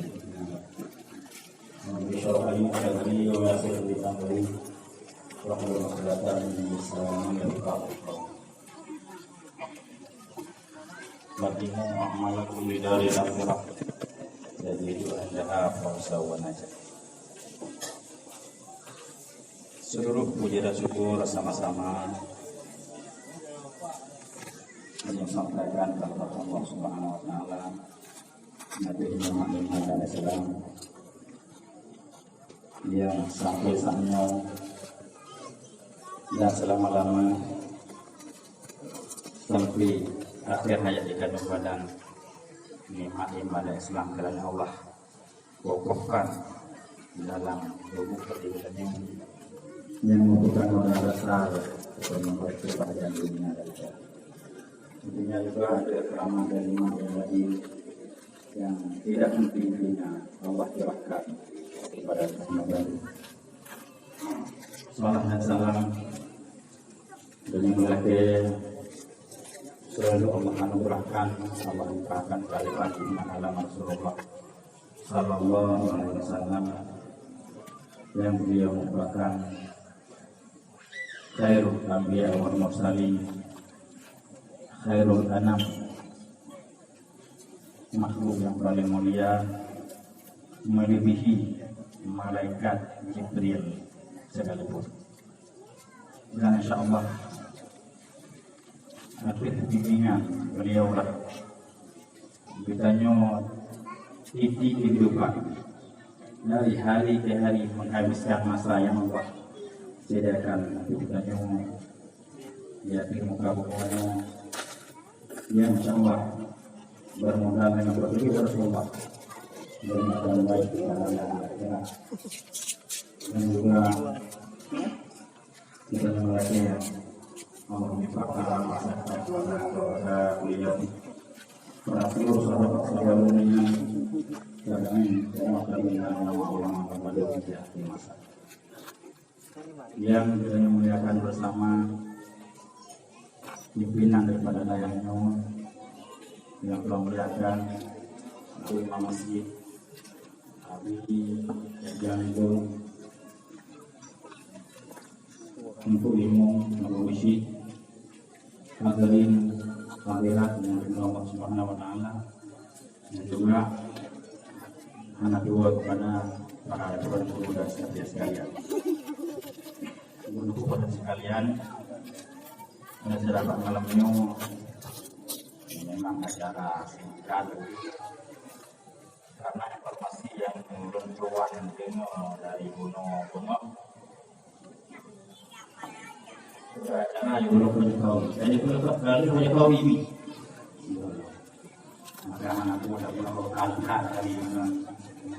Bismillahirrahmanirrahim. Wa yasir li amri wa hlul 'uqdatam min lisani yafqahu qawli. Bagimu amalaku lidari akhirah. Jadi itu adalah fauza wa najat. Seluruh puji dan syukur sama-sama menyampaikan kepada Allah Subhanahu wa taala, Nabi Muhammad SAW yang sampai saatnya dan selama-lama sampai akhir hayat di kandung badan nikmat ibadah Islam kerana Allah wakafkan dalam tubuh peribadahnya yang membutuhkan modal besar untuk membuat kebahagiaan dunia dan akhirat. Tentunya juga ada keramat dan iman yang lagi yang tidak henti-hentinya Allah curahkan kepada Muhammad. Salam dan salam demi melaki selalu Allah anugerahkan, Allah limpahkan kalimat iman ala Rasulullah Sallallahu Alaihi Wasallam yang beliau merupakan khairul anbiya wal mursalin, khairul anam, makhluk yang paling mulia, melebihi malaikat Jibril sekalipun. Dan insyaallah akhir bimbingan beliau lah ditanya titi kehidupan dari hari ke hari menghabiskan masa yang Allah sediakan. Nanti ditanya ya di muka bukanya yang insyaallah bermodal dengan berpikir Rasulullah bermodal baik kepada akhirat dan juga kita memiliki Allah menciptakan masyarakat kepada beliau para seluruh sahabat-sahabat yang kadang semua kalian ulama kepada di masa yang kita muliakan bersama pimpinan daripada layaknya yang telah muliakan Imam Masjid Abi yang itu untuk ilmu melalui hadirin hadirat yang Allah Subhanahu wa taala dan juga anak dua kepada para guru dan sekalian. Untuk pada sekalian, acara malam ini memang acara singkat karena informasi yang belum keluar dari Gunung Bungok. Acara yang belum punya kau ini. Maka anak muda punya kalian dari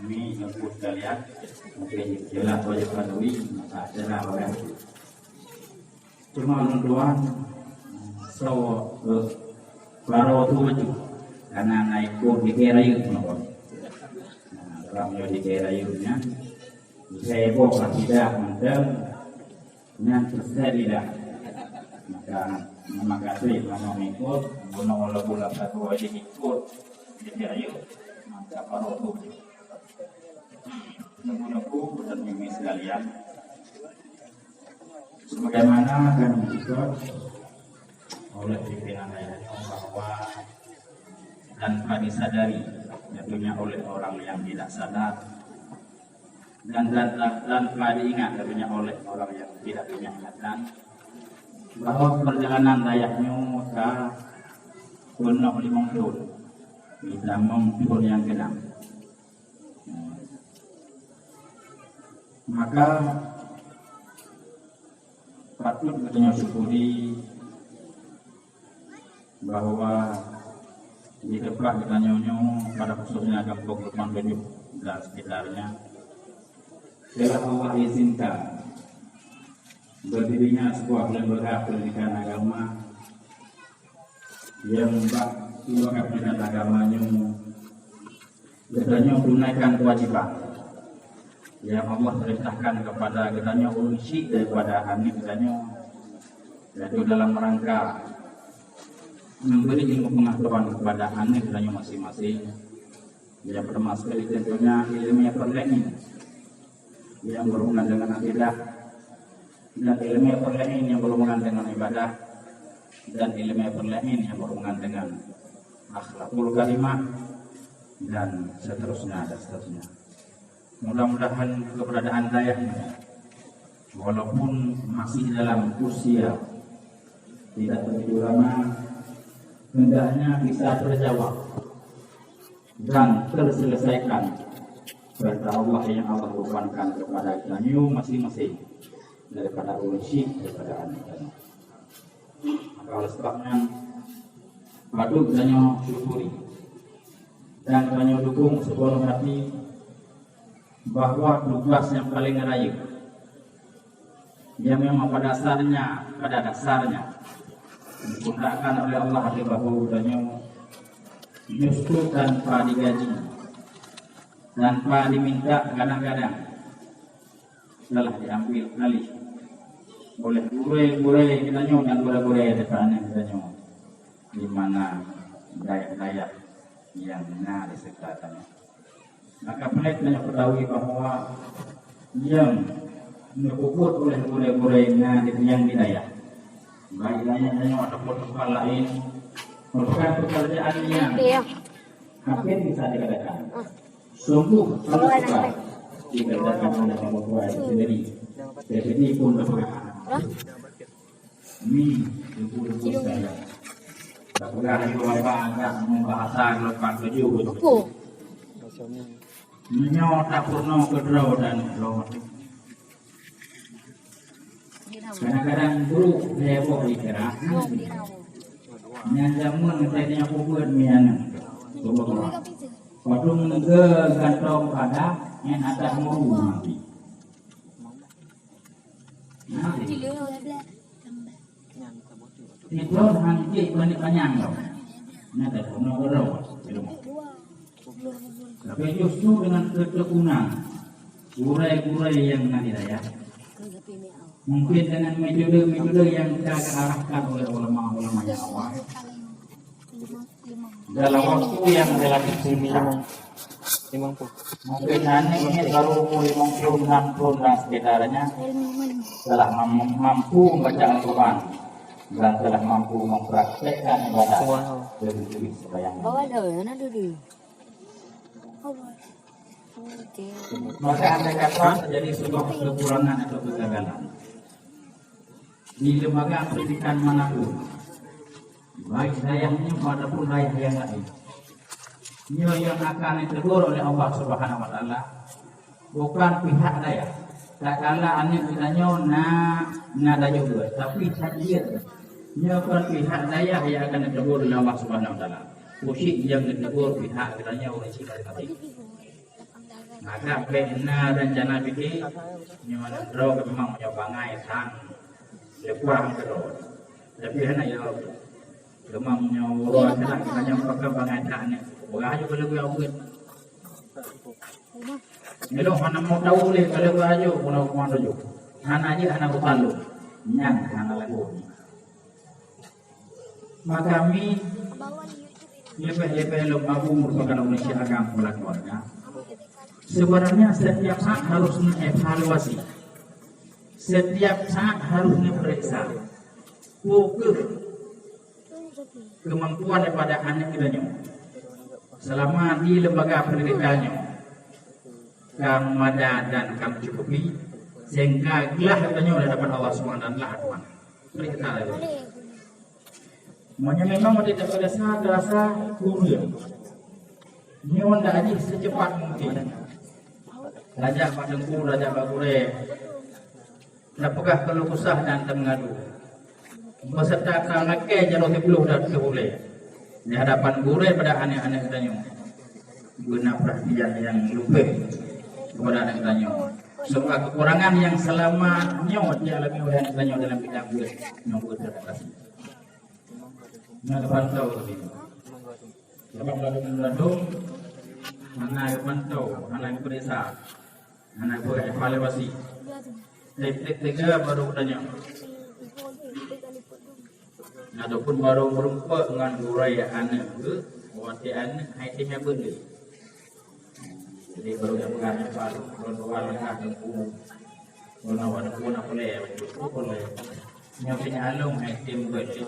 ini yang pun kalian mungkin jelas wajib padui maka acara orang cuma menentuan baru tujuh karena naik pun di kerayu orang yang di kerayunya saya bawa tidak mantel yang selesai tidak maka saya mau ikut guna olah bulan satu wajib ikut di kerayu maka baru tujuh menunggu dan mimi sekalian sebagaimana akan diikut oleh pimpinan lainnya bahwa tanpa disadari tentunya oleh orang yang tidak sadar dan tanpa diingat tentunya oleh orang yang tidak punya ingatan bahwa perjalanan layaknya ke Gunung Limongtun bisa mengpun yang genap. Maka patut kita syukuri bahwa di tempat kita nyonyo pada khususnya Kampung Lukman Bejuh dan sekitarnya telah Allah izinkan berdirinya sebuah lembaga pendidikan agama yang lembaga pendidikan agamanya katanya tunaikan kewajiban yang Allah perintahkan kepada katanya urisi daripada kami katanya yaitu dalam rangka memberi ilmu pengetahuan kepada anak katanya masing-masing Yang pertama sekali tentunya ilmu perlengin yang berhubungan dengan akidah, dan ilmu perlengin yang berhubungan dengan ibadah, dan ilmu perlengin yang berhubungan dengan akhlakul karimah, dan seterusnya dan seterusnya. Mudah-mudahan keberadaan dayah walaupun masih dalam usia tidak begitu lama, hendaknya bisa terjawab dan terselesaikan perintah Allah yang Allah bebankan kepada kita masing-masing daripada urusi daripada anak-anak. Maka oleh sebabnya patut kita syukuri dan kita dukung sepenuh hati bahwa tugas yang paling raya yang memang pada dasarnya dipundakkan oleh Allah di bahu danyo justru tanpa digaji, tanpa diminta, kadang-kadang telah diambil alih oleh gure-gure kita dan gure-gure depannya kita di mana dayak-dayak yang di sekitarnya. Maka baik kita ketahui bahwa yang dikubur oleh gure-gure yang didayak, baik dayaknya ataupun tempat lain, merupakan pekerjaan yang hampir bisa dikatakan sungguh sukar dikerjakan oleh orang itu sendiri. Jadi pun ini ibu-ibu saya. Apabila ibu bapak agak membahasa lepas tujuh, menyota purno kedraw dan lewat. Kadang-kadang guru heboh dikira. Nyanjamun katanya kubur mian. Padung ke gantong pada yang ada mau nanti. Itu nanti banyak loh. Nanti punya orang. Tapi justru dengan ketekunan gurai-gurai yang nanti daya. Mungkin dengan metode-metode yang kita arahkan oleh ulama-ulama yang awal. Dalam waktu yang relatif mungkin ini baru 50-60 dan sekitarnya telah mampu membaca Al-Quran dan telah mampu mempraktekkan ibadah lebih sebayang. Maka andai kata terjadi sebuah kekurangan atau kegagalan di lembaga pendidikan manapun, baik dayahnya maupun dayah yang lain, yang akan ditegur oleh Allah Subhanahu Wa Taala bukan pihak dayah. Tak kala anak kita nada juga, tapi hadir bukan pihak dayah yang akan ditegur oleh Allah Subhanahu Wa Taala. Usik yang ditegur pihak kita oleh sikap tadi. Maka benar rencana bikin nyaman draw memang menyobangai tan kurang terus. Tapi hanya ya memang nyawa kita nyampaikan bangatannya. Bukan kalau gue awet. Kalau mana mau tahu le kalau gue aja pulau mana aja. Hana aja hana berpalu. Nyang hana lagu. Maka kami lebih lembaga merupakan Indonesia agama keluarga. Sebenarnya setiap saat harus mengevaluasi, setiap saat harus memeriksa fokus kemampuan daripada anak kita selama di lembaga pendidikannya kamu ada dan kamu cukupi sehingga gelah katanya oleh dapat Allah SWT periksa lagi. Makanya memang tidak pada saat rasa guru ini wanda aja secepat mungkin. Raja Padengku, Raja Bagure, apakah kalau kusah dan mengadu beserta kerangke jalur kepuluh dan kebule di hadapan gure pada anak-anak kita guna perhatian yang lebih kepada anak kita semua kekurangan yang selama dialami oleh anak kita dalam bidang gure nyobut terkasih. Nah, pantau lebih. Sebab lalu anak pantau, anak periksa. Anak gue evaluasi. Tiga baru tanya. Adapun baru merumpa dengan guraya anak ke, waktu anak itemnya benda. Jadi baru yang mengajar baru berdoa dengan aku. Orang pun apa leh, pun leh. Yang punya alung tim beli.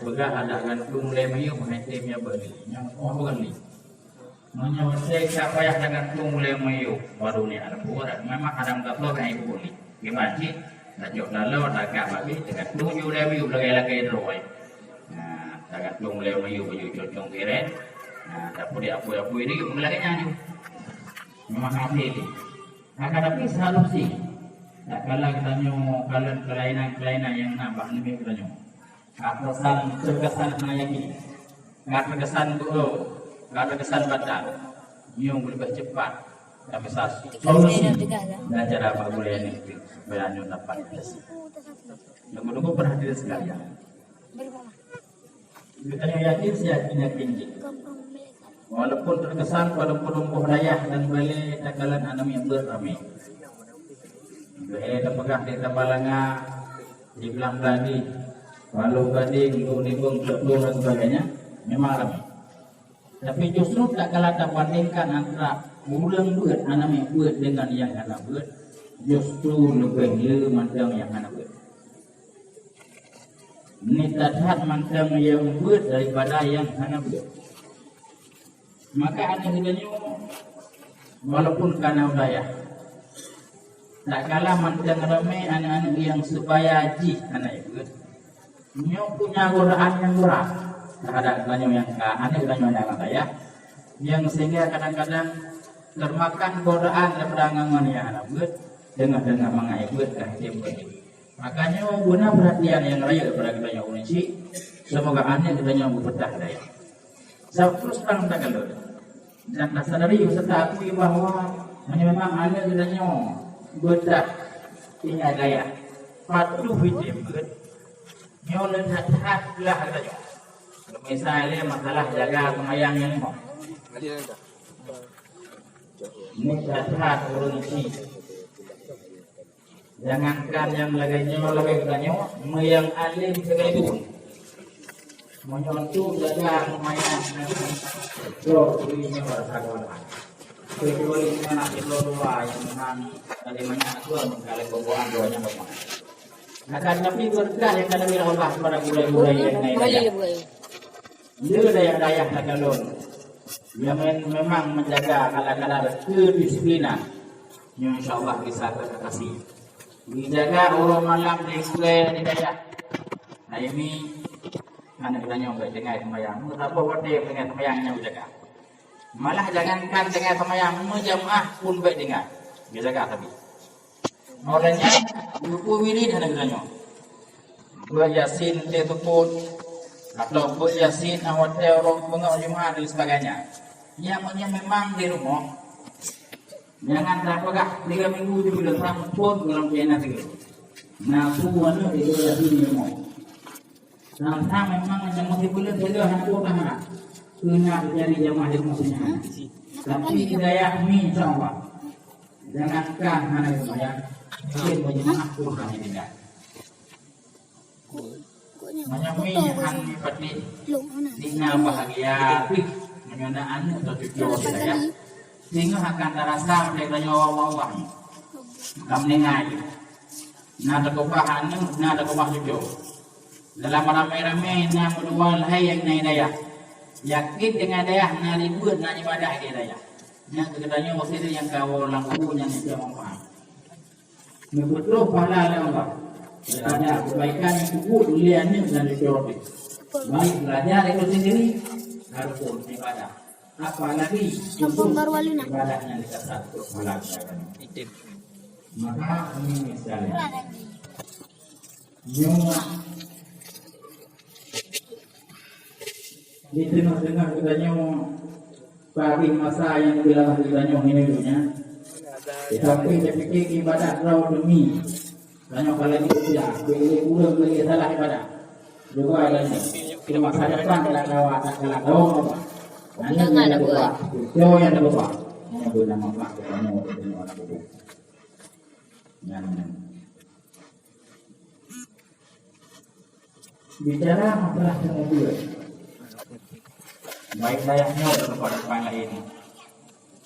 Begal ada kan tung leh mayu timnya beli. Yang apa kan ni? Menyawa saya siapa yang dengan tung leh mayu baru ni ada buat. Memang kadang tak tahu kan ibu ni. Gimana sih? Nak jauh lalu agak bagi dengan tung leh mayu lagi roy. Nah, dengan tung leh mayu baju cocok keren. Nah, tapi apa ini mulai nyanyi. Memang hati ini. Akan tapi selalu sih. Tak kalah kita nyo kelainan yang nambah ni kita nyo. Kesan ayat kesan badan. Nyo lebih cepat. Tapi solusi dan cara apa boleh ni supaya nyo dapat atas. Nunggu perhatian sekalian. Kita nyo yakin siapnya tinggi. Walaupun terkesan pada pelumpuh daya dan balik takalan anak yang beramai. Kita pegang di tabalanga, di belang beladi, walau gading, nibung, telur dan sebagainya, memang ramai. Tapi justru tak kalah tak bandingkan antara ulang buat anak yang buat dengan yang anak buat, justru lebih mandang yang anak buat. Ini tak mandang yang buat daripada yang anak buat. Maka anak kita walaupun karena udaya tak kalah mandang ramai anak-anak yang supaya haji anak itu nyo punya godaan yang berat terhadap kanyo yang anak kanyo yang udaya yang sehingga kadang-kadang termakan godaan daripada ngangon yang anak buat dengan mengai buat dia buat. Makanya guna perhatian yang raya daripada kita yang unisi semoga anak kita yang berpetah daya. Saya terus terang tak kalau dan sadari serta akui bahawa memang ada kiranya bedah tinggal gaya patuh hidup nyolen hat lah katanya misalnya masalah jaga kemayang yang mau ini hat urunsi jangankan yang lagi katanya yang alim sekalipun menyentuh jaga kemayang so ini bersahabat kecuali mana itu dua yang memang dari banyak tuan kalau pembuahan doanya memang akan tapi berkah yang kami Allah kepada budaya-budaya yang lain dia daya nakalon yang memang menjaga kala-kala kedisiplinan yang insyaallah bisa terkasih dijaga orang malam di sungai di daya nah ini anak kita nyoba dengan semayang apa waktu dengan semayangnya jaga malah jangankan dengan semayang menjamaah pun baik dengar dia jaga tapi orangnya buku wirid anak kita nyoba buat yasin dia tepun atau buat yasin awal dia orang bengak jumat dan sebagainya yang memang di rumah jangan tak pegah 3 minggu di bulan sama pun dalam kena tiga nah semuanya itu yasin di rumah nah memang yang masih bulan dia hantu tangan kena jadi jamaah di rumahnya tapi hidayah ni insyaAllah jangankan anak saya dia berjemaah pun kami tidak menyamai yang dipati tinggal bahagia menyandaan atau tujuan saya sehingga akan terasa mereka nyawa-nyawa kami dengar nak terkupahan nak terkupah tujuh dalam ramai-ramai nak berdual hai yang naik daya yakin dengan daya nak libur nak ibadah ke daya yang kegetanya maksudnya yang kau langku yang dia mampu betul pahala Allah ada kebaikan yang kubur liannya dan dicoba baik belajar itu sendiri harus pun ibadah apalagi untuk ibadahnya dikasih untuk melaksanakan maka ini misalnya di tengah-tengah kitanya bagi masa yang bilang kitanya ini dunia tapi dia pikir ibadah raw demi banyak kali itu ya boleh beli salah ibadah juga ada ini masa depan kalau lawat kalau dong hanya ada buat yo yang ada buat yang guna manfaat kitanya untuk orang itu yang bicara masalah mobil baik layaknya kepada panah ini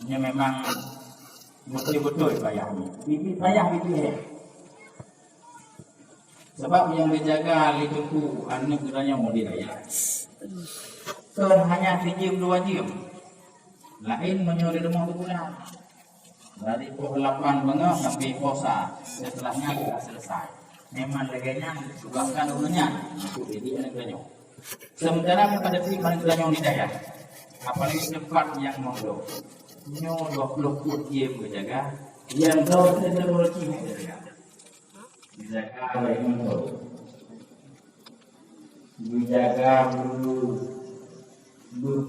Ini memang betul-betul bayangnya. Bibit bayang itu ya. Sebab yang dijaga itu anak kiranya mau diraya. Hanya sejam 2 jam. Lain menyuri rumah bulan. Dari pukul 8 bengah sampai posa. Setelahnya tidak selesai. Memang leganya disebabkan dulunya. Itu jadi anak kiranya. Sementara pada pribadi anak kiranya di daya. Apalagi tempat yang mondok. Nyo 20 dia berjaga, yang tahu seluruh cina berjaga. Dijaga oleh mentor, dijaga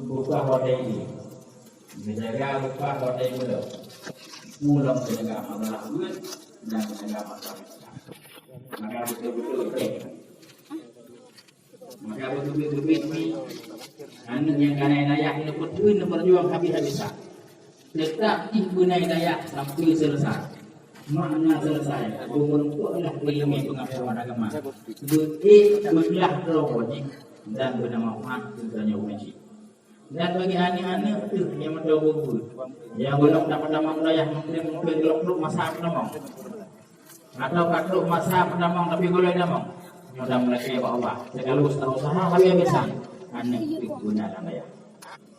buka hotel ini, dijaga buka hotel ini, mulut menjaga masalah duit dan menjaga masalah maka betul-betul maka betul-betul ini, anak yang kanai layak dapat duit berjuang habis-habisan. Tetap digunakan daya sampai selesai. Makna selesai. Aku bentuklah ilmu pengetahuan agama. Belah roh wajib dan bernama Muhammad kiranya uji. Dan bagi anak-anak itu yang mendobo yang belum dapat nama wilayah mungkin gelok masa penamang. Atau katruk masa penamang tapi boleh damang. Sudah mulai ya Allah. Segala usaha habis-habisan. Anak itu gunakan daya.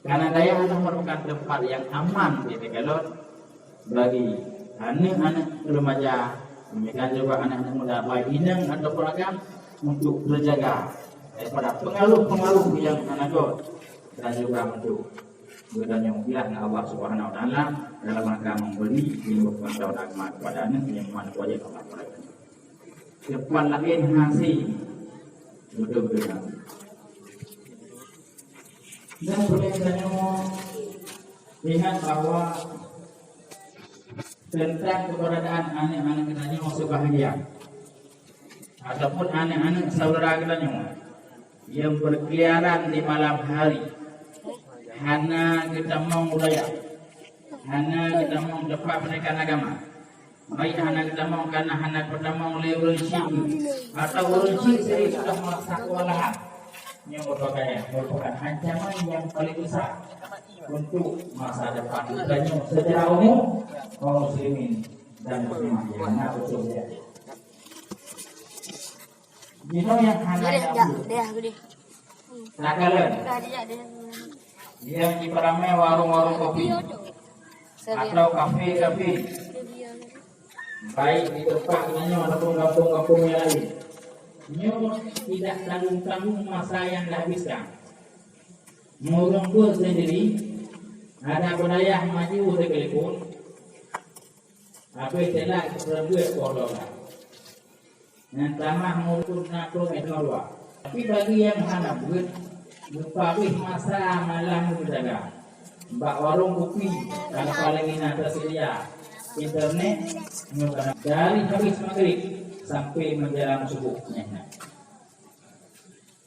Karena daya adalah merupakan tempat yang aman gitu kalau bagi anak-anak remaja, demikian juga anak-anak muda baik inang atau peragam untuk berjaga daripada pengaruh-pengaruh yang anak dan juga untuk bertanya Allah Subhanahu Wa Taala dalam rangka memberi ilmu pengetahuan agama kepada anak yang mana wajib Allah berikan. Depan lain hasil betul-betul. Dan boleh saya lihat bahwa tentang keberadaan anak-anak kita masih bahagia ataupun anak-anak saudara kita yang berkeliaran di malam hari, hanya kita mau budaya, hanya kita mau dapat pendidikan agama, baik anak kita mau karena anak pertama mulai berusia atau berusia saya sudah merasa kewalahan. Yang merupakan ancaman yang paling besar untuk masa depan kita secara umum kaum muslimin dan muslimah yang ada betul-betul. Jino yang hanya nakalan yang diperamai warung-warung kopi atau kafe-kafe baik di tempat ini ataupun kampung-kampung yang lain. Nyo tidak tanggung-tanggung masa yang dihabiskan. Mengurung sendiri, ada budaya maju sekalipun, apa telah berbuat kodokan. Yang tamah mengurung nakung itu luar. Tapi bagi yang hana buat, berpapih masa malam berjaga. Mbak warung kopi, kalau paling ini tersedia internet, dari habis maghrib sampai menjelang subuh.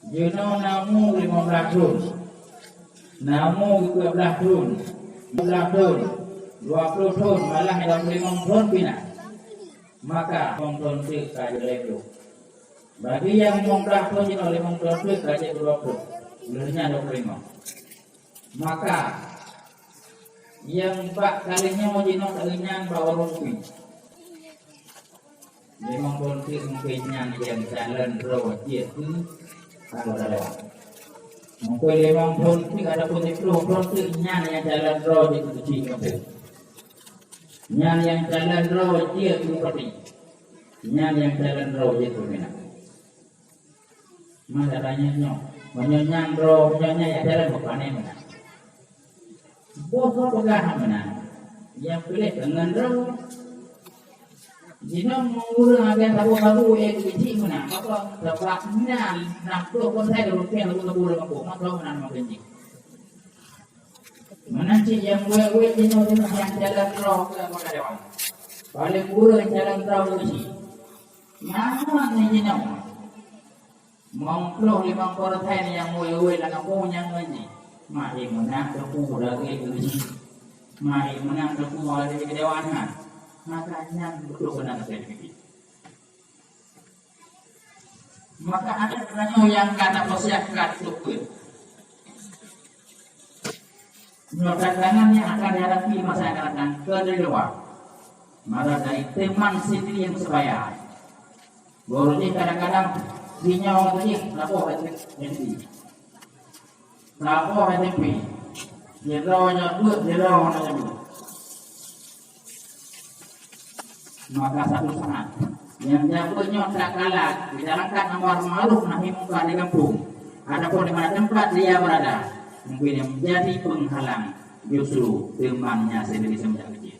Juno namu 15 tahun, namu 12 tahun, 15 tahun, 20 tahun, malah dalam 5 tahun bina. Maka 5 tahun itu kaji lego. Bagi yang 15 tahun juno 5 tahun itu kaji 20, belumnya 25. Maka yang 4 kalinya mau juno kalinya bawa rumpi. Memang politik mungkinnya yang jalan rawat itu kalau lewat. Mungkin memang politik ada politiknya yang jalan rawat itu cium. Yang jalan rawat itu seperti. Yang jalan rawat itu mana? Masalahnya nyo, menyanyang rawatnya yang jalan bukan mana? Bos pegang mana? Yang pilih dengan rawat. Jika mengurang agen tabu-tabu yang kecil mana, maka dapatnya nak pun saya rupiah tabu-tabu aku, maka mana makin. Mana sih yang gue jenuh yang jalan roh ke mana dewan. Paling buruk jalan roh ini. Mana nih jenuh? Mengklo 5 korban yang gue lah aku yang ini. Mari mana aku lagi ini. Mari mana aku lagi di dewanan. Makanya betul benar saya pikir. Maka ada yang kata posyak kat lukut. Tantangannya akan dihadapi masa yang akan datang kedua. Maka dari teman sendiri yang sebaya. Borongnya kadang-kadang dinyawang tadi lapor hati. Lapor hati. Dia rawanya buat, dia rawanya buat. Maka satu saat yang jawabnya tak kalah dijalankan amar ma'ruf nahi munkar di kampung. Adapun di mana tempat dia berada, mungkin yang menjadi penghalang justru temannya sendiri sejak kecil.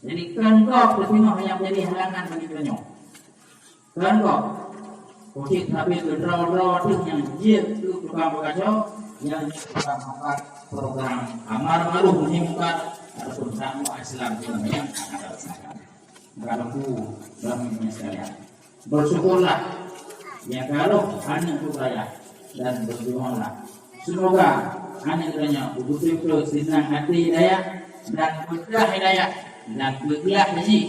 Jadi kelompok bertengah yang menjadi halangan bagi kelompok. Kelompok Kucing tapi draw tu yang jil tu tukang berkacau, yang tukang apa program amar ma'ruf nahi munkar ataupun dakwah Islam yang ada sana. Kalau dalamnya sekalian, bersyukurlah ya kalau hanya untuk raya dan berjuanglah. Semoga hanya kiranya betul-betul senang hati hidayah dan bergelah hidayah dan bergelah haji,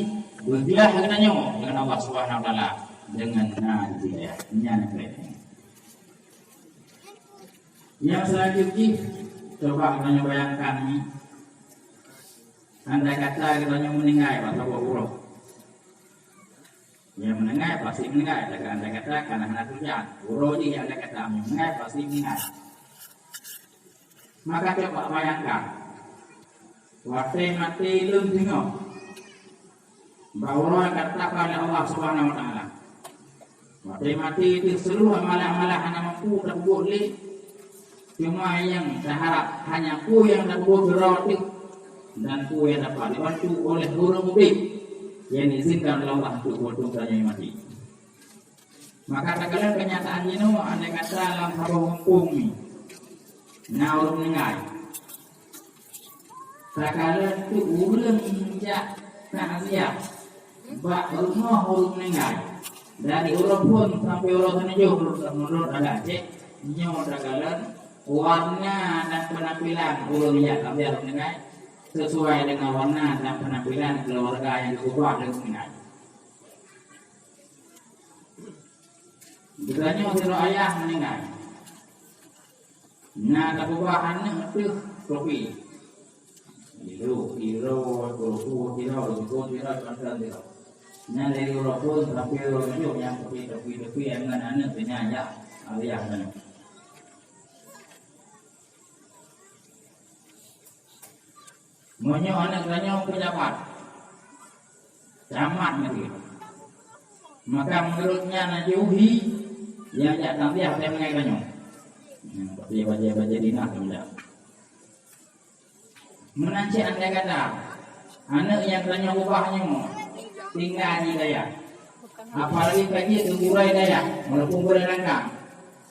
bergelah kiranya dengan Allah Subhanahu Wa Taala dengan hidayah. Yang selanjutnya coba kiranya bayangkan ni, andai kata kiranya meninggal atau buruk. Yang menengah pasti menengah, anda kata karena anak tujuan. Urodi anda kata menengah pasti menengah. Maka coba bayangkan, waktu mati belum tengok, bahwa katakan oleh Allah Subhanahu Wa Taala. Waktu mati itu seluruh malah anak mampu dan boleh. Cuma yang saya harap hanya ku yang dapat berarti dan ku yang dapat dibantu oleh guru mubin. Yang diizinkan oleh Allah untuk berdoanya mati. Maka kadang-kadang kenyataannya itu anda kata dalam harum hukum naur menengai. Kadang-kadang itu ulang injak nasihat bak rumah huruf menengai dari huruf pun sampai huruf menuju menurut ada cek nyawa kadang-kadang warna dan penampilan ulang injak tapi harus menengai sesuai dengan warna dan penampilan keluarga yang diubah dengan menengai. Bukannya untuk ayah menengai. Nah, kebubahan itu kopi. Hiro, nah dari pun tapi yang kopi yang mana penyayang ayah mana. Monyo anak-anaknya pejabat, camat nanti. Maka menurutnya najauhi yang tak nanti apa yang mengenainya. Dia baca dinah tidak. Menanci anda kata, anak yang tanya ubahnya tinggal di daya. Apalagi kaji tegurai daya, walaupun boleh langkah.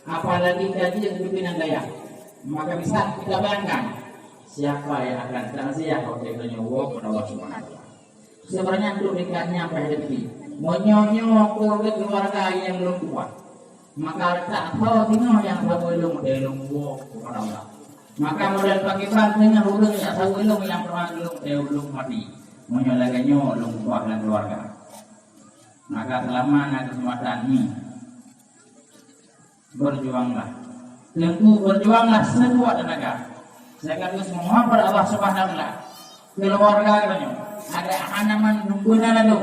Apalagi kaji pimpinan daya, maka bisa kita bayangkan. Siapa yang akan sanksinya kalau dia nyowo kepada Allah Subhanahu Wa Taala. Sebenarnya untuk dekatnya hadapi, menyonyo keluarga yang belum kuat. Maka tak tahu tengok yang tahu ilmu dia ilmu kepada Allah. Maka modal pakai dengan huruf yang tahu ilmu yang pernah dia belum mati. Menyolaganya belum kuat dan keluarga. Maka selama ada kesempatan ini berjuanglah. Tentu berjuanglah sekuat tenaga. Saya kata semua pada Allah Subhanahu Wa Taala. Keluarga katanya ada hanaman nunggunan lalu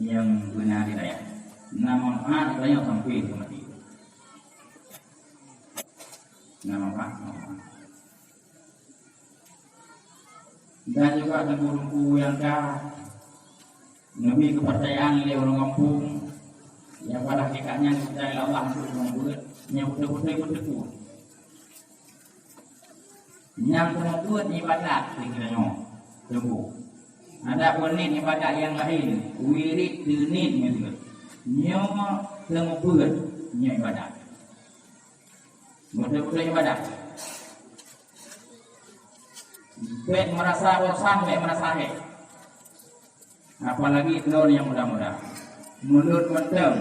yang benar hidayah. Nama Pak katanya sampai mati. Nama Pak. Dan juga ada guru yang lebih kepercayaan oleh orang kampung yang pada hakikatnya percaya Allah untuk membuat yang betul-betul yang membuat ibadat tinggalnya tunggu. Ada penin ibadat yang lain, wirid tunit gitu. Nyawa membuat ibadat. Betul-betul ibadat. Baik merasa bosan, baik merasa hek. Apalagi telur yang muda-muda. Mulut menteng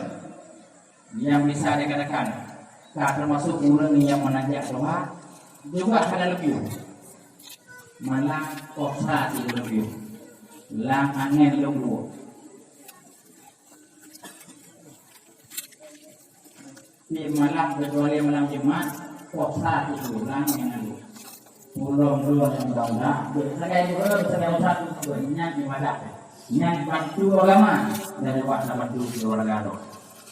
yang bisa dikatakan tak termasuk orang yang menajak doa. Juga ada lebih malah kosa itu lebih lang angin lumbu di malam kecuali malam Jumat kosa itu dengan ulung dua yang mudah-mudah sebagai guru sebagai satu banyak ibadah yang bantu agama dari waktu bantu keluarga.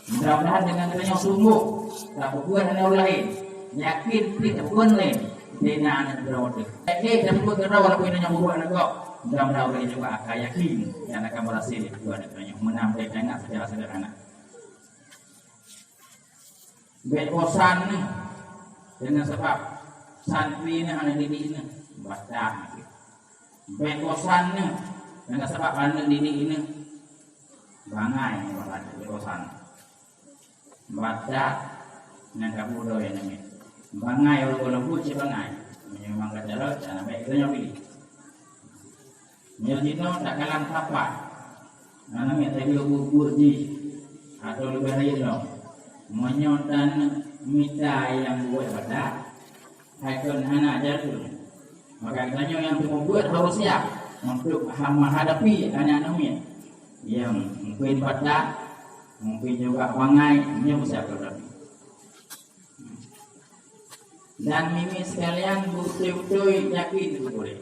Mudah-mudahan dengan yang sungguh tak buat yang lain yakin tidak pun lain dina anak berawat yakin dan buat berawat pun yang buat anak kok mudah-mudahan juga akan yakin yang akan berhasil buat yang menampilkan secara sederhana. Bekosan dengan sebab santri ini anak didik ini baca. Bekosan dengan sebab anak didik ini bangai bekosan. Baca dengan kamu doa yang ini. Bangai orang puji bangai. Memang kata jangan baik itu nyobi. Nyojino tak kalang kapat. Namanya tadi ubur di atau lebih lain loh. Menyodan mita yang buat pada haikun anak jatuh. Maka katanya yang membuat harus siap untuk menghadapi anak-anaknya yang mungkin pada mungkin juga wangai dia bisa berhadapi. Dan mimi sekalian betul-betul yakin itu boleh.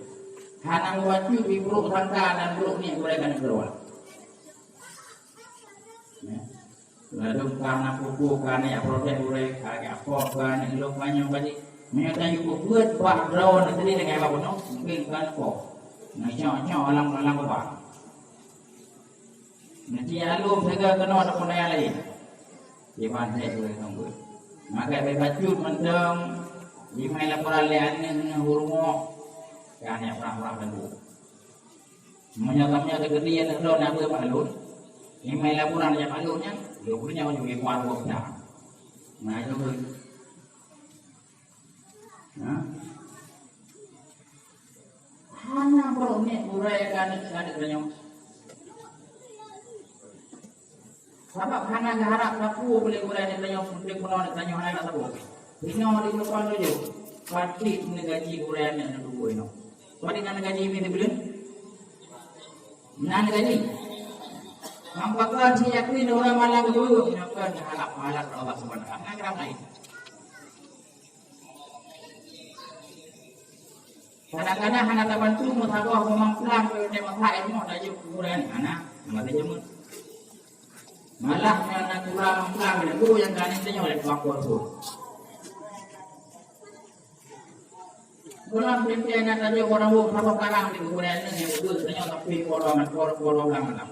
Hanang wajib di buruk sangka dan buruk ni boleh kan keluar. Lalu karena kuku karena ya protes boleh agak apa karena ilok banyak tadi. Mereka juga buat drone tadi dengan apa pun mungkin kan kok. Nah cok alam apa. Nanti alum segala kena ada pun yang lain. Di mana boleh tunggu. Maka bebaju mendem di mai laporan lian dengan hurmo kan ya perang dulu. Menyatamnya kegedian drone apa alun. Di mai laporan yang alunnya dia punya juga kuat boknya. Nah itu hanya perlu ni urai kan kerana sebab hanya harap aku boleh urai ni kerana boleh kuno kerana hanya tak boleh. Ini di depan tu pasti negaji urai ni dulu ini. Pasti kan negaji ini belum? Nan negaji. Nampaklah si yakin orang malam dulu nampaklah halap Allah Subhanahu Wa Taala kerana ini. Kadang-kadang hanya tak bantu musabah memangkulang ke masa ilmu dah je kuburan anak mata jemut. Malah yang kurang mangkulang dia guru yang kan itu oleh waktu tu. Kurang pimpinan tadi orang buat apa karang di kuburan ini yang betul tanya tapi orang lama.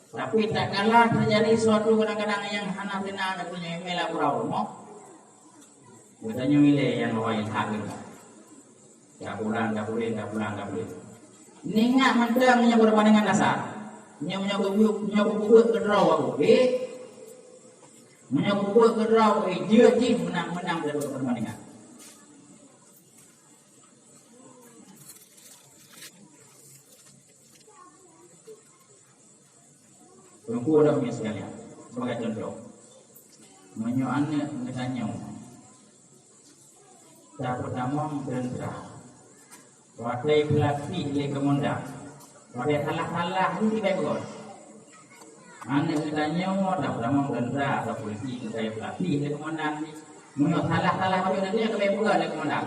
Tapi tak kalah terjadi suatu kadang-kadang yang hana benar punya email perahu mo. Katanya milih yang lain hak itu. Tak pulang. Ningat mandang punya perbandingan dasar. Punya bubuk kedraw aku. Punya bubuk kedraw dia menang dari perbandingan. Tunggu dah punya sekalian. Sebagai contoh. Menyoalnya katanya. Tak pertama berentah. Wadai pelatih le kemondang. Wadai salah-salah ini tidak boleh. Anak ditanya dah pertama berentah atau polisi saya pelatih le kemondang ni. Menurut salah-salah apa nanti yang kebay pula le kemondang.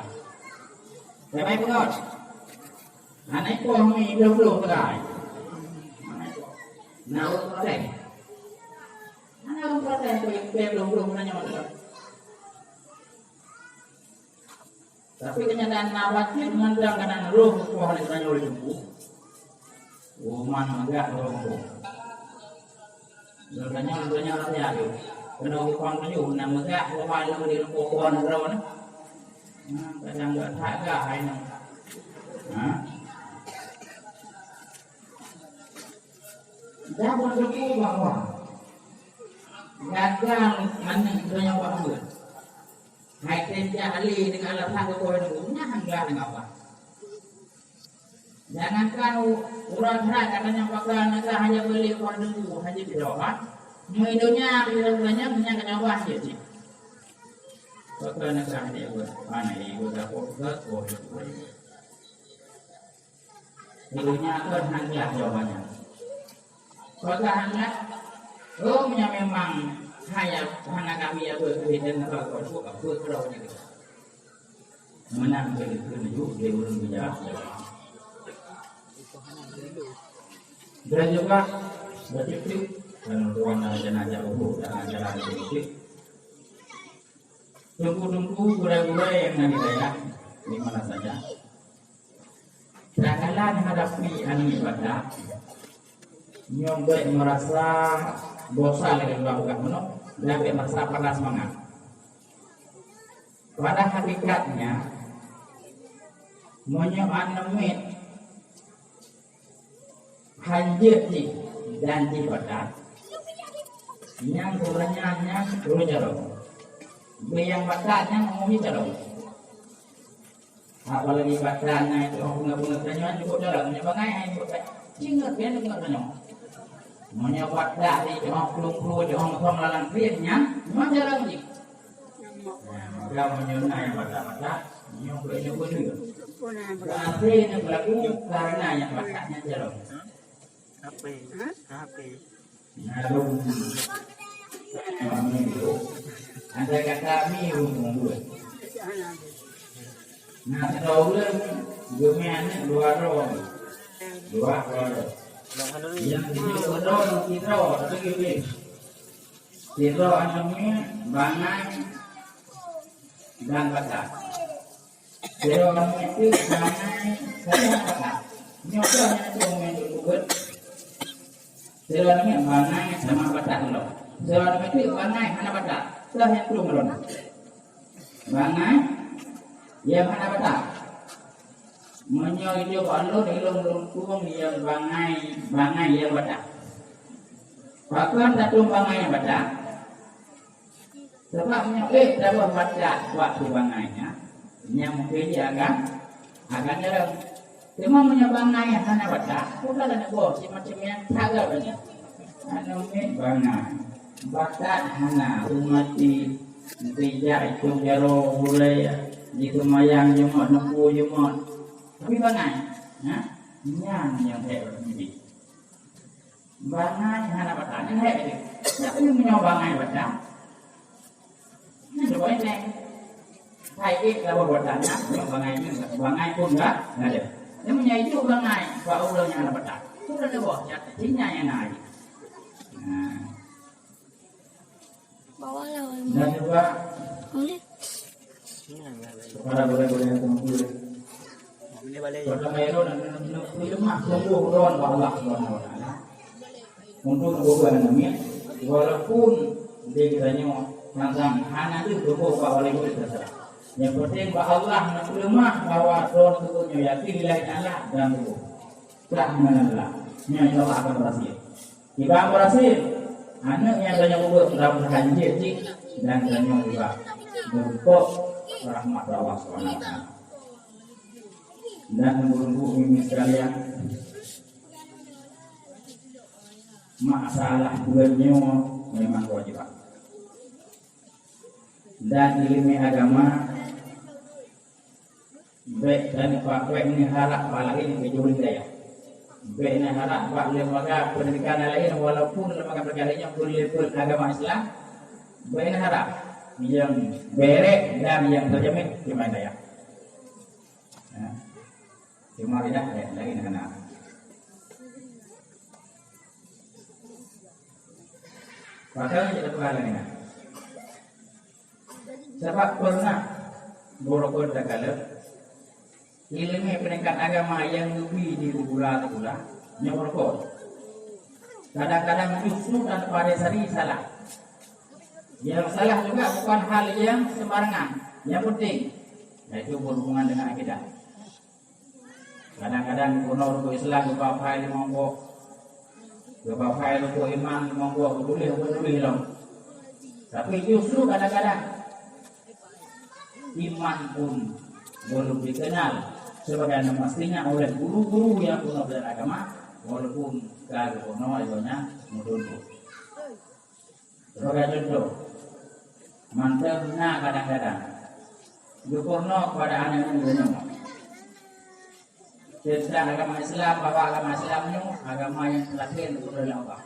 Kebay pula. Anak itu ni belum terai. Nak protes. Anak protes belum nanya masalah. Tapi kenyataan nawakir mengandang kanan roh kuah oleh tanya oleh jumpu. Uman enggak roh. Tanya orang dia tu. Kena ukang tu nama enggak kuah lu di kuah roh ni. Kadang enggak tak enggak ini. Dah pun jumpu bahawa gagal mana tanya bahawa hai tenja ali dengan alasan kau punya hangga dengan apa? Jangankan orang hak katanya pakai negara hanya beli kuat dulu hanya berdoa. Maidonya bilangnya punya kenyawa aja sih. Pakai negara dia buat mana ini buat apa? Buat apa? Bilangnya kan hangga jawabannya. Pakai hangga, punya memang hanya kami ya berbeda kalau kau apa kalau ni menang kenuju dia belum bijak. Dan juga bertitik dan ruang jenazah umum dan jalan bertitik. Tunggu-tunggu gula-gula yang nanti saya di mana saja. Janganlah menghadapi anu ibadah. Nyombe merasa bosan dengan melakukan menu, dan merasa panas semangat. Pada hakikatnya, menyemangat hanjeti dan ibadah. Yang kurangnya dulu jauh. Yang badannya ngomongin jauh. Apalagi badannya itu bunga-bunga keranjang cukup jauh. Menyebangai cukup ingat dia dengar keranjang. Menyebat dari jauh peluk-peluk jauh ngomong lalang kriennya, memang jarang sih. Maka menyunai badan-badan, nyoba-nyoba juga. Berarti ini berlaku karena yang badannya jauh. Apa? Ngadung. Ada kata miung dua. Nah, tahu le, gemeannya dua roh. Yang ini roh, kita atau gini. Kita anaknya bangai dan baca. Kita anaknya itu bangai saya baca. Nyokanya itu main dulu. Kita anaknya bangai sama baca dulu. Kita anaknya itu bangai mana baca. Sudah yang belum belum. Bangai yang mana baca. Menyoy dia balu di lung yang bangai yang baca. Bahkan satu bangai yang baca. Sebab menyoy dapat baca waktu bangainya. Yang mungkin dia akan jarang. Cuma menyobangai yang mana baca. Bukan ada bos macamnya tagar banyak. Anu bangai. Baca hana umati tidak itu jaro mulai di kemayang jemot nempu jemot tapi bangai yang hebat ini bangai hana baca yang hebat itu tapi menyoba bangai baca ini coba ini baik kalau bacanya bangai pun enggak ada dia menyaitu bangai pak ulangnya hana baca sudah ada bos jadinya yang naik dan juga kepada boleh-boleh yang terlalu pertama itu dan lemah sungguh ron Allah untuk bukan namanya walaupun dia kitanya langsung anak itu berbuat oleh kita yang penting bahwa Allah nak lemah bahwa ron itu yakin lillahi ta'ala dan itu tak mengenal nya Allah akan berhasil jika berhasil anak yang banyak berbuat dalam haji dan banyak juga bentuk rahmat Allah SWT dan menunggu ini sekalian masalah dunia memang kewajiban dan ilmu agama baik dan pak ini harap malah ini kejuruan daya baik ini harap pak lembaga pendidikan lain walaupun lembaga perkaliannya boleh agama Islam baik ini harap yang berek dan yang terjamin gimana ya? Cuma tidak lagi nak. Padahal kita pernah lagi. Sebab pernah borokor dakaler ilmu peningkat agama yang lebih di bulan-bulan nyorokor. Kadang-kadang justru dan pada sari salah. Yang salah juga bukan hal yang sembarangan, yang penting yaitu berhubungan dengan akidah. Kadang-kadang kuno Islam beberapa hal monggo, beberapa hal iman monggo boleh loh. Tapi justru kadang-kadang iman pun belum dikenal sebagai pastinya oleh guru-guru yang kuno beragama, walaupun kalau kuno ayonya mudunku. Sebagai contoh. Mantapnya kadang-kadang Dukurno pada anak yang benar. Tentang agama Islam, bahwa agama Islam itu agama yang terakhir untuk Allah.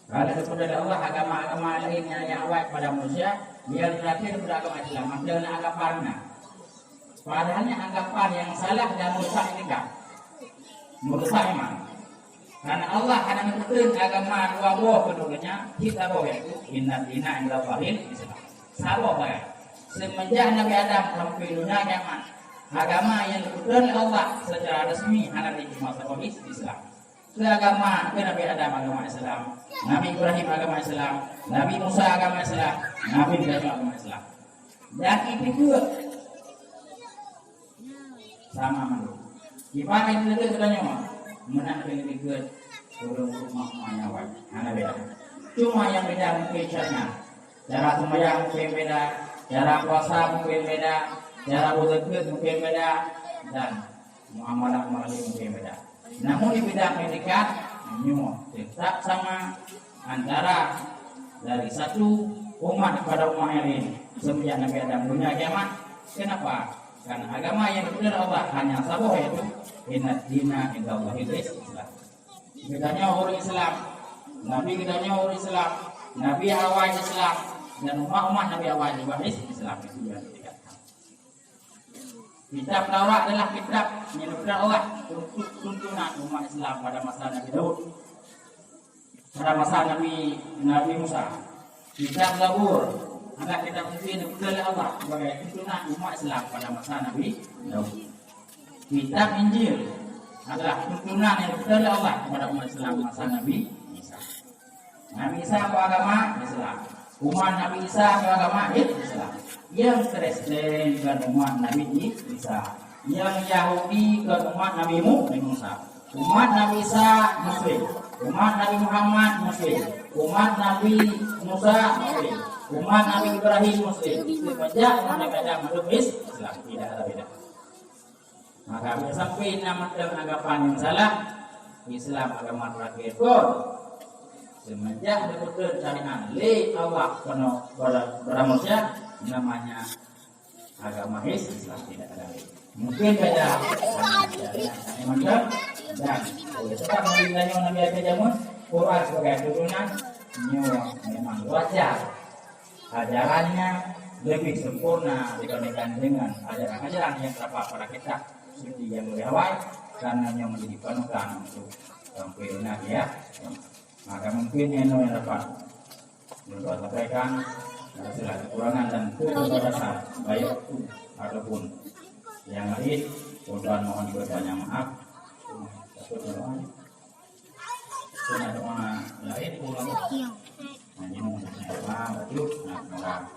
Kalau kepada Allah agama-agama lainnya yang awal pada manusia, biar terakhir kepada agama Islam. Maksudnya anggapannya. Padahalnya anggapan yang salah dan merusak ini enggak. Merusak memang. Karena Allah akan menentukan agama dua keduanya kita boleh itu inna dina inda Allahil Islam. Sama boleh. Semenjak Nabi Adam sampai dunia kiamat, agama yang ditentukan Allah secara resmi ada di masa Islam. Agama Nabi Adam agama Islam, Nabi Ibrahim agama Islam, Nabi Musa agama Islam, Nabi Ibrahim agama Islam. Dan itu juga sama malu. Gimana itu nanti katanya mah menang dengan turun rumah manyawai, mana beda. Cuma yang beda mungkin caranya, cara sembahyang mungkin beda, cara puasa mungkin beda, cara berzikir mungkin beda, dan muamalah mungkin beda. Namun di bidang pendidikan, tetap sama antara dari satu umat kepada umat yang lain. Semenjak Nabi Adam dunia kiamat, kenapa? Karena agama yang benar Allah hanya satu, yaitu inna dina inda Allahil Islam. Kitanya orang Islam, Nabi kitanya orang Islam, Nabi awal Islam, dan umat-umat Nabi awal juga Islam. Itu yang dikatakan. Kitab Taurat adalah kitab menyebutkan Allah untuk tuntunan umat Islam pada masa Nabi Daud, pada masa Nabi Musa. Kitab Zabur adalah kitab menyebutkan Allah sebagai tuntunan umat Islam pada masa Nabi Daud. Kitab Injil adalah tuntunan yang diberikan Allah kepada umat Islam masa Nabi Isa. Nabi Isa beragama Islam, umat Nabi Isa beragama Islam. Yang Kristen ke umat Nabi Isa, yang Yahudi ke umat Nabi Musa, umat Nabi Isa Muslim, umat Nabi Muhammad Muslim, umat Nabi Musa Muslim, umat Nabi Ibrahim Muslim. Semenjak umat Nabi Adam masuk Islam, tidak ada beda. Maka bila sampai nama dan anggapan yang salah, Islam agama terakhir pun semenjak diputus syariat li Allah pada manusia namanya agama Islam, tidak ada lagi. Mungkin beda syariat dan tetap mengingatnya Nabi Adam Quran sebagai turunan memang wajar. Ajarannya lebih sempurna dibandingkan dengan ajaran-ajaran yang terdapat pada kita seperti yang lebih awal, karena yang menjadi panutan untuk sampai nanti ya. Maka mungkin yang dapat menurut sampaikan segala kekurangan dan keterbatasan baik ataupun yang lain, Tuhan mohon berbanyak maaf. Sudah doa lain pulang. Nanti mau berdoa betul, maka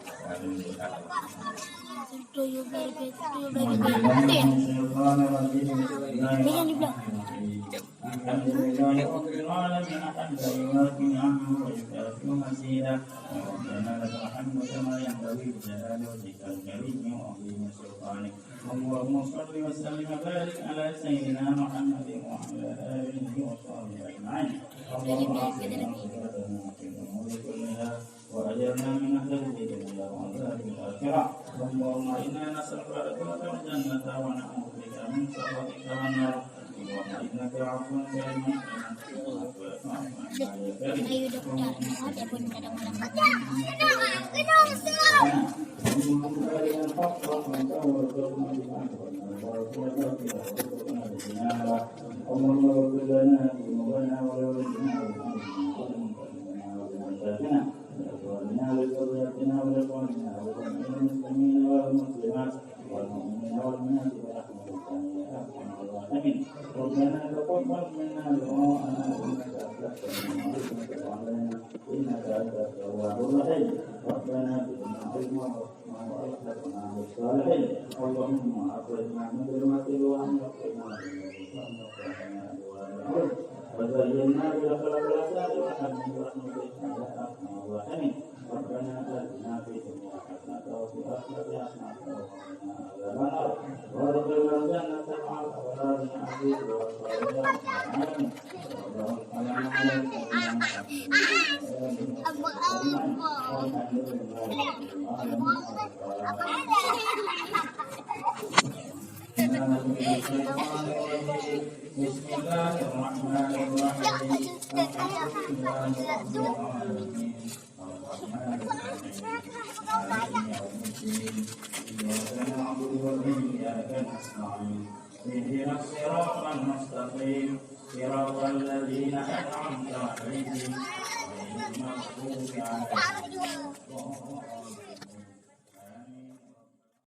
Allahumma shalli wa sallim wa barik ala sayyidina Muhammadin wa ala alihi wa sahbihi ajma'in. وأجرنا من أهل الدنيا وعذاب الآخرة. اللهم إنا نسألك الجنة ونعوذ بك من سخطك والنار. اللهم إنك عفو كريم. ولذريتنا ولإخواننا وللمسلمين والمسلمات والمؤمنين والمؤمنات برحمتك يا أرحم الراحمين. ربنا تقبل منا دعاءنا إنك أنت إنك أنت التواب الرحيم. ربنا اتنا حكمة وألحقنا بالصالحين. اللهم أخرجنا من ظلمات الوهم وقنا وزينا بالأخلاق الحسنة وحسن برحمتك يا أرحم الراحمين. ربنا آتنا في الدنيا حسنة وفي الآخرة حسنة وقنا عذاب النار وادخلنا الجنة مع الأبرار العزيز والصالحين آمين. والحمد لله اهدنا الصراط المستقيم صراط الذين أنعمت عليهم غير المغضوب عليهم